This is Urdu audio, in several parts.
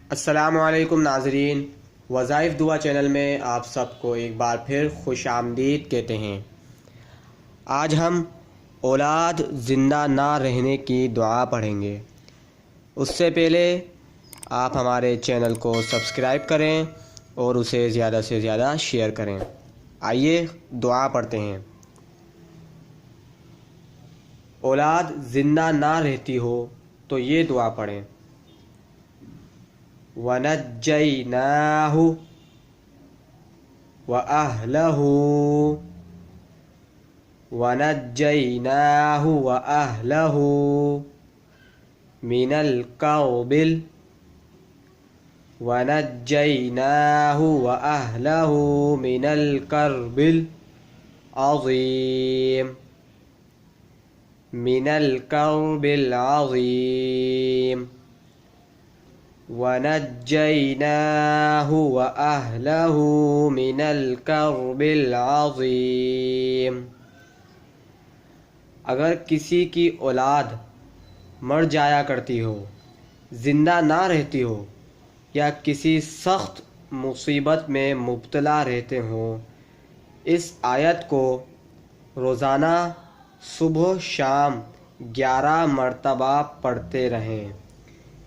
السلام علیکم ناظرین، وظائف دعا چینل میں آپ سب کو ایک بار پھر خوش آمدید کہتے ہیں۔ آج ہم اولاد زندہ نہ رہنے کی دعا پڑھیں گے۔ اس سے پہلے آپ ہمارے چینل کو سبسکرائب کریں اور اسے زیادہ سے زیادہ شیئر کریں۔ آئیے دعا پڑھتے ہیں۔ اولاد زندہ نہ رہتی ہو تو یہ دعا پڑھیں۔ وَنَجَّيْنَاهُ وَأَهْلَهُ مِنَ الْكَرْبِ الْعَظِيمِ اگر کسی کی اولاد مر جایا کرتی ہو، زندہ نہ رہتی ہو یا کسی سخت مصیبت میں مبتلا رہتے ہوں، اس آیت کو روزانہ صبح و شام 11 مرتبہ پڑھتے رہیں،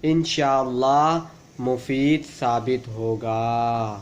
انشاءاللہ مفید ثابت ہوگا۔